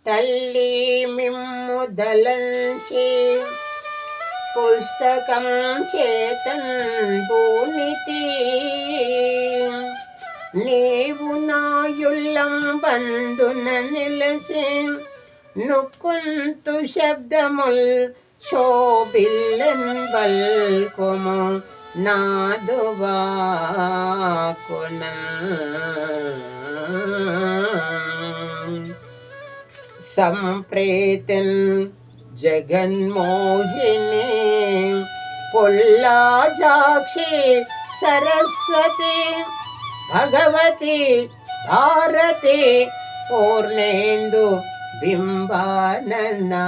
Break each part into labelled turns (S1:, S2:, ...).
S1: తల్లి మిమ్ము దలంచి పుస్తకం చేతన్ పూనితి నీవు నాయుల్లం బంధున నిలసి నుక్కుంతు శబ్దముల్ శోభిల్లెన్ బల్కొము నాదువాకున సంప్రేతన్ జగన్మోహిని పొల్లాజాక్షి సరస్వతి భగవతి భారతి పూర్ణేందు బింబానన్నా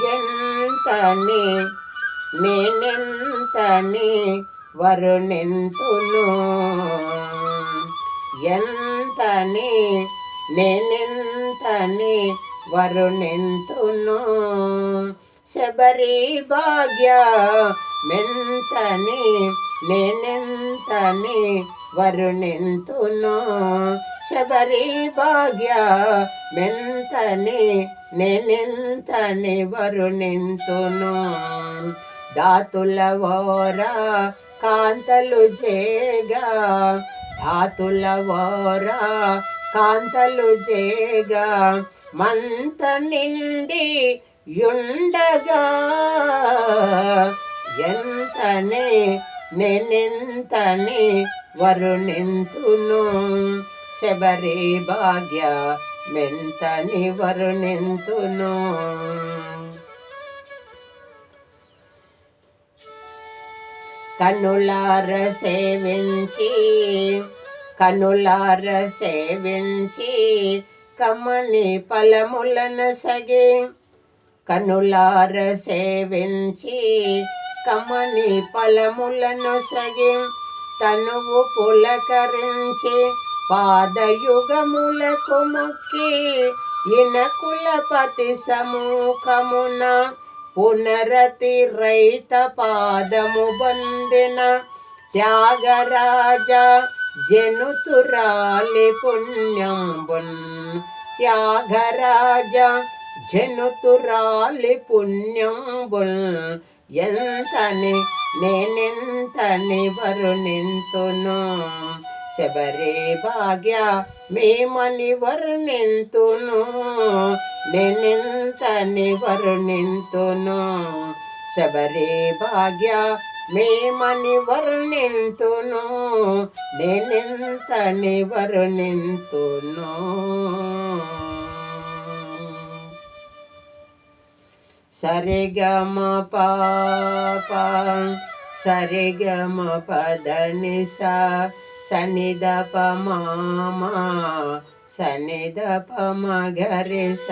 S1: ఎంతని నేనెంతని వరుణెంతును ఎంతని నేనెంతని వరుణెంతును శబరి భాగ్య మెంతని నేనెంతని వరుణెంతును శబరి భాగ్య మెంతని నేనెంతని వరుణెంతును దాతుల వోరా కాంతలు జేగా ధాతుల వోరా కాంతలు జేగా మంత నిండి యుండగా ఎంతనే నేనెంతని వరుణెంతును శబరి భాగ్య మెంతని వరుణెంతును కనులార సేవించి కనులార సేవించి కమ్మని ఫలములన సగే కనులార సేవించి కమ్మని ఫలములను సగే తనువు పులకరించి పాదయుగములకు మొక్కి ఇనకులపతి సముఖమున పునరతి రైత పాదము బందిన త్యాగరాజ జనుతురాలి పుణ్యంబున్ త్యాగరాజ జనుతురాలి పుణ్యంబుల్ ఎంతని నేనెంతని వరుణెంతును శబరి భాగ్య మేమని వర్ణింతును నేనెంతని వర్ణింతును శబరి భాగ్య మేమని వర్ణింతును నేనెంతని వర్ణింతును సరిగమ పాప సరిగమ పదనిస సనిదప మామ సనిదప మగరిస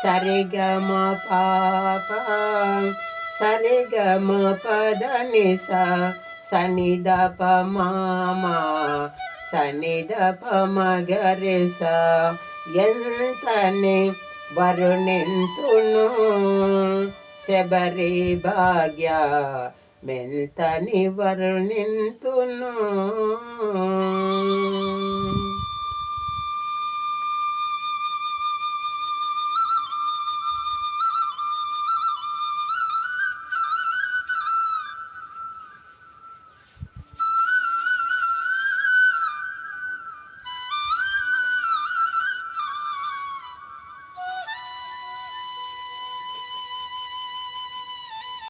S1: సరిగమ పాప సరిగమ పదనిస సనిదప మామ సనిదప మగరిస ఎంతని వరుణెంతును శబరి భాగ్య మెంతని వరుణెంతును